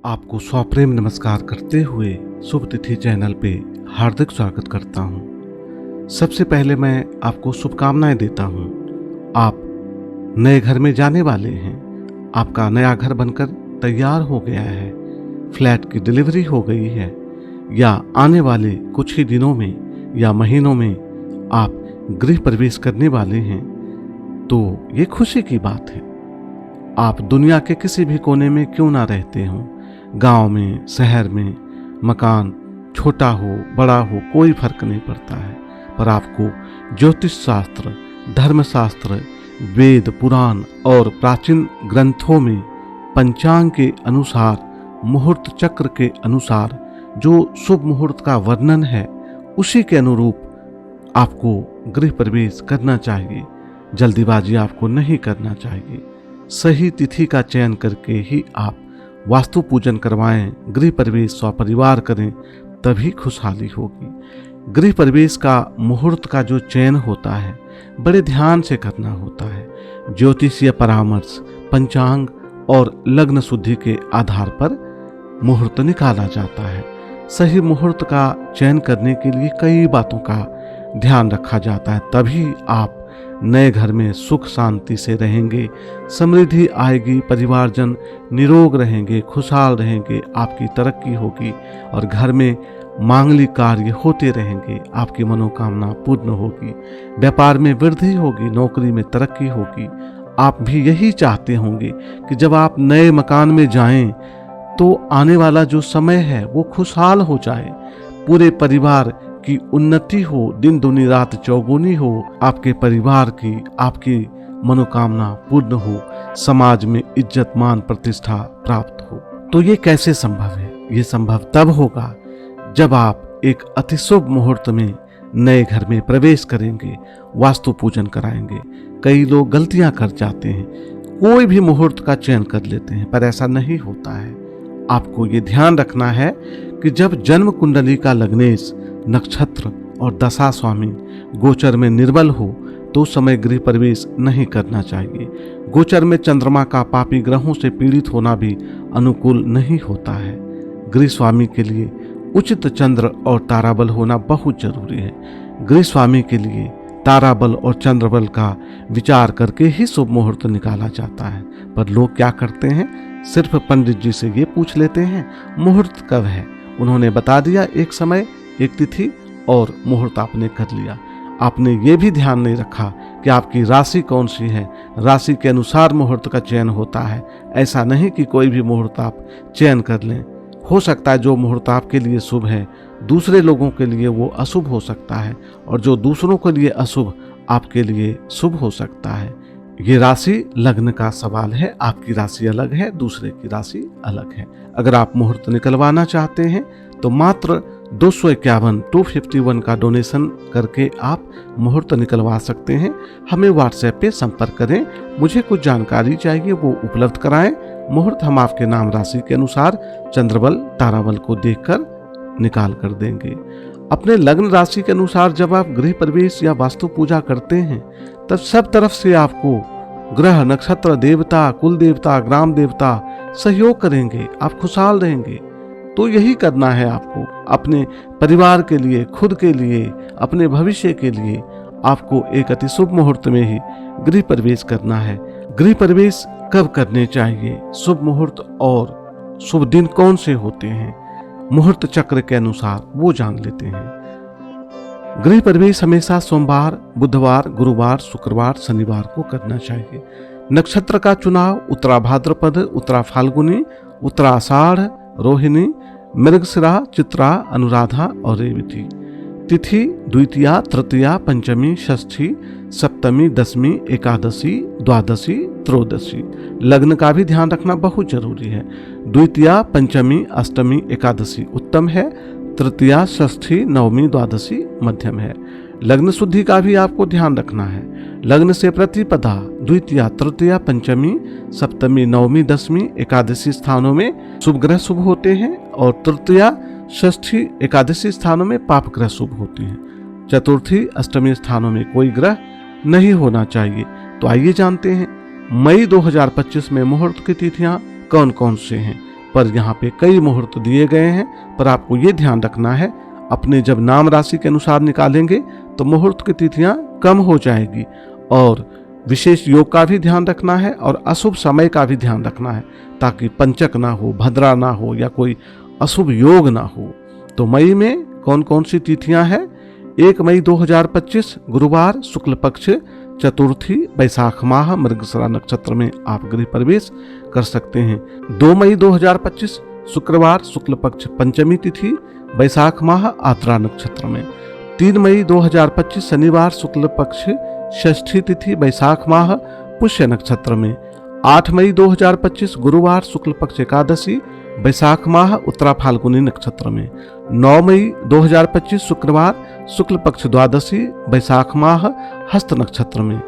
आपको सप्रेम नमस्कार करते हुए शुभ तिथि चैनल पे हार्दिक स्वागत करता हूँ। सबसे पहले मैं आपको शुभकामनाएं देता हूँ। आप नए घर में जाने वाले हैं। आपका नया घर बनकर तैयार हो गया है, फ्लैट की डिलीवरी हो गई है, या आने वाले कुछ ही दिनों में या महीनों में आप गृह प्रवेश करने वाले हैं, तो ये खुशी की बात है। आप दुनिया के किसी भी कोने में क्यों ना रहते हों, गांव में, शहर में, मकान छोटा हो बड़ा हो कोई फर्क नहीं पड़ता है, पर आपको ज्योतिष शास्त्र, धर्मशास्त्र, वेद, पुराण और प्राचीन ग्रंथों में पंचांग के अनुसार, मुहूर्त चक्र के अनुसार जो शुभ मुहूर्त का वर्णन है, उसी के अनुरूप आपको गृह प्रवेश करना चाहिए। जल्दीबाजी आपको नहीं करना चाहिए। सही तिथि का चयन करके ही आप वास्तु पूजन करवाएं, गृह प्रवेश सपरिवार करें, तभी खुशहाली होगी। गृह प्रवेश का मुहूर्त का जो चयन होता है, बड़े ध्यान से करना होता है। ज्योतिषीय परामर्श, पंचांग और लग्न शुद्धि के आधार पर मुहूर्त निकाला जाता है। सही मुहूर्त का चयन करने के लिए कई बातों का ध्यान रखा जाता है, तभी आप नए घर में सुख शांति से रहेंगे, समृद्धि आएगी, परिवारजन निरोग रहेंगे, खुशहाल रहेंगे, आपकी तरक्की होगी और घर में मांगलिक कार्य होते रहेंगे, आपकी मनोकामना पूर्ण होगी, व्यापार में वृद्धि होगी, नौकरी में तरक्की होगी। आप भी यही चाहते होंगे कि जब आप नए मकान में जाएं तो आने वाला जो समय है वो खुशहाल हो जाए, पूरे परिवार की उन्नति हो, दिन दुनी रात चौगुनी हो, आपके परिवार की, आपकी मनोकामना पूर्ण हो, समाज में इज्जत मान प्रतिष्ठा प्राप्त हो। तो ये कैसे संभव है? ये संभव तब होगा जब आप एक अति शुभ मुहूर्त में नए घर में प्रवेश करेंगे, वास्तु पूजन कराएंगे। कई लोग गलतियां कर जाते हैं, कोई भी मुहूर्त का चयन कर लेते हैं, पर ऐसा नहीं होता है। आपको ये ध्यान रखना है कि जब जन्म कुंडली का लग्नेश, नक्षत्र और दशा स्वामी गोचर में निर्बल हो तो समय गृह प्रवेश नहीं करना चाहिए। गोचर में चंद्रमा का पापी ग्रहों से पीड़ित होना भी अनुकूल नहीं होता है। गृह स्वामी के लिए उचित चंद्र और ताराबल होना बहुत जरूरी है। गृह स्वामी के लिए ताराबल और चंद्रबल का विचार करके ही शुभ मुहूर्त निकाला जाता है, पर लोग क्या करते हैं, सिर्फ पंडित जी से ये पूछ लेते हैं मुहूर्त कब है, उन्होंने बता दिया एक समय, एक तिथि और मुहूर्त आपने कर लिया। आपने ये भी ध्यान नहीं रखा कि आपकी राशि कौन सी है, राशि के अनुसार मुहूर्त का चयन होता है। ऐसा नहीं कि कोई भी मुहूर्त आप चयन कर लें। हो सकता है जो मुहूर्त आपके लिए शुभ है दूसरे लोगों के लिए वो अशुभ हो सकता है, और जो दूसरों के लिए अशुभ आपके लिए शुभ हो सकता है। ये राशि लग्न का सवाल है, आपकी राशि अलग है, दूसरे की राशि अलग है। अगर आप मुहूर्त निकलवाना चाहते हैं तो मात्र 251 का डोनेशन करके आप मुहूर्त निकलवा सकते हैं। हमें व्हाट्सएप पे संपर्क करें, मुझे कुछ जानकारी चाहिए वो उपलब्ध कराएं। मुहूर्त हम आपके नाम राशि के अनुसार चंद्रबल ताराबल को देखकर निकाल कर देंगे। अपने लग्न राशि के अनुसार जब आप गृह प्रवेश या वास्तु पूजा करते हैं तब सब तरफ से आपको ग्रह, नक्षत्र, देवता, कुल देवता, ग्राम देवता सहयोग करेंगे, आप खुशहाल रहेंगे। तो यही करना है आपको, अपने परिवार के लिए, खुद के लिए, अपने भविष्य के लिए आपको एक अति शुभ मुहूर्त में ही गृह प्रवेश करना है। गृह प्रवेश कब करने चाहिए, शुभ मुहूर्त और शुभ दिन कौन से होते हैं, मुहूर्त चक्र के अनुसार वो जान लेते हैं। गृह प्रवेश हमेशा सोमवार, बुधवार, गुरुवार, शुक्रवार, शनिवार को करना चाहिए। नक्षत्र का चुनाव उत्तरा भाद्रपद, उत्तरा फाल्गुनी, उत्तरा आषाढ़, रोहिणी, मृगशिरा, चित्रा, अनुराधा और रेवती। तिथि द्वितीया, तृतीया, पंचमी, षष्ठी, सप्तमी, दशमी, एकादशी, द्वादशी, त्रयोदशी। लग्न का भी ध्यान रखना बहुत जरूरी है। द्वितीया, पंचमी, अष्टमी, एकादशी उत्तम है, तृतीया, षष्ठी, नवमी, द्वादशी मध्यम है। लग्न शुद्धि का भी आपको ध्यान रखना है। लग्न से प्रतिपदा द्वितीया, तृतीया, पंचमी, सप्तमी, नवमी, दशमी, एकादशी स्थानों में शुभ ग्रह शुभ होते हैं, और तृतीया, षष्ठी, एकादशी स्थानों में पाप ग्रह शुभ होते हैं। चतुर्थी, अष्टमी स्थानों में कोई ग्रह नहीं होना चाहिए। तो आइए जानते हैं मई 2025 में मुहूर्त की तिथियां कौन कौन से हैं। पर यहाँ पे कई मुहूर्त दिए गए हैं, पर आपको ये ध्यान रखना है अपने जब नाम राशि के अनुसार निकालेंगे तो मुहूर्त की तिथियां कम हो जाएगी, और विशेष योग का भी ध्यान रखना है और अशुभ समय का भी ध्यान रखना है, ताकि पंचक ना हो, भद्रा ना हो या कोई अशुभ योग ना हो। तो मई में कौन कौन सी तिथियां हैं? 1 मई 2025 गुरुवार शुक्ल पक्ष चतुर्थी, वैशाख माह मृगशिरा नक्षत्र में आप गृह प्रवेश कर सकते हैं। 2 मई 2025 शुक्रवार शुक्ल पक्ष पंचमी तिथि, वैशाख माह आद्रा नक्षत्र में। 3 मई 2025 शनिवार शुक्ल पक्ष षष्ठी तिथि, वैशाख माह पुष्य नक्षत्र में। 8 मई 2025 गुरुवार शुक्ल पक्ष एकादशी, वैशाख माह उत्तरा फाल्गुनी नक्षत्र में। 9 मई 2025 शुक्रवार शुक्ल पक्ष द्वादशी, वैशाख माह हस्त नक्षत्र में।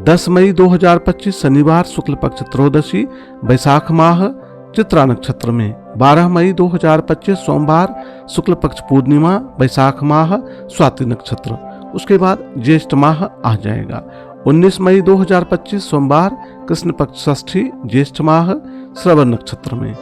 10 मई 2025 शनिवार शुक्ल पक्ष त्रयोदशी, वैशाख माह चित्रा नक्षत्र में। 12 मई 2025 सोमवार शुक्ल पक्ष पूर्णिमा, वैशाख माह स्वाति नक्षत्र। उसके बाद ज्येष्ठ माह आ जाएगा। 19 मई 2025 सोमवार कृष्ण पक्ष षष्ठी, ज्येष्ठ माह श्रवण नक्षत्र में।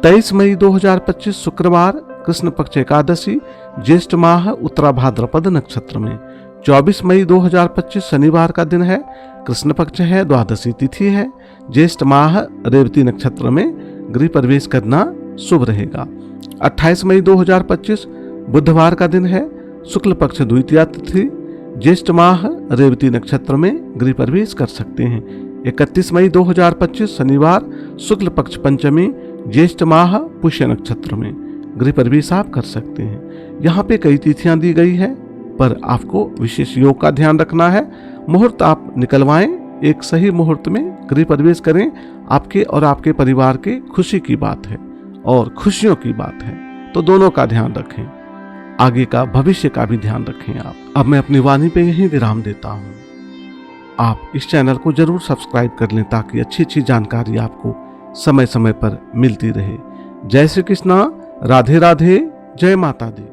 23 मई 2025 शुक्रवार कृष्ण पक्ष एकादशी, ज्येष्ठ माह उत्तरा भाद्रपद नक्षत्र में। 24 मई 2025 शनिवार का दिन है, कृष्ण पक्ष है, द्वादशी तिथि है, ज्येष्ठ माह रेवती नक्षत्र में गृह प्रवेश करना शुभ रहेगा। 28 मई 2025 बुधवार का दिन है, शुक्ल पक्ष द्वितीया तिथि, ज्येष्ठ माह रेवती नक्षत्र में गृह प्रवेश कर सकते हैं। 31 मई 2025 शनिवार शुक्ल पक्ष पंचमी, ज्येष्ठ माह पुष्य नक्षत्र में गृह प्रवेश आप कर सकते हैं। यहाँ पे कई तिथियां दी गई है, पर आपको विशेष योग का ध्यान रखना है। मुहूर्त आप निकलवाएं, एक सही मुहूर्त में गृह प्रवेश करें। आपके और आपके परिवार की खुशी की बात है और खुशियों की बात है, तो दोनों का ध्यान रखें, आगे का भविष्य का भी ध्यान रखें आप। अब मैं अपनी वाणी पे यहीं विराम देता हूँ। आप इस चैनल को जरूर सब्सक्राइब कर लें, ताकि अच्छी अच्छी जानकारी आपको समय समय पर मिलती रहे। जय श्री कृष्णा, राधे राधे, जय माता दी।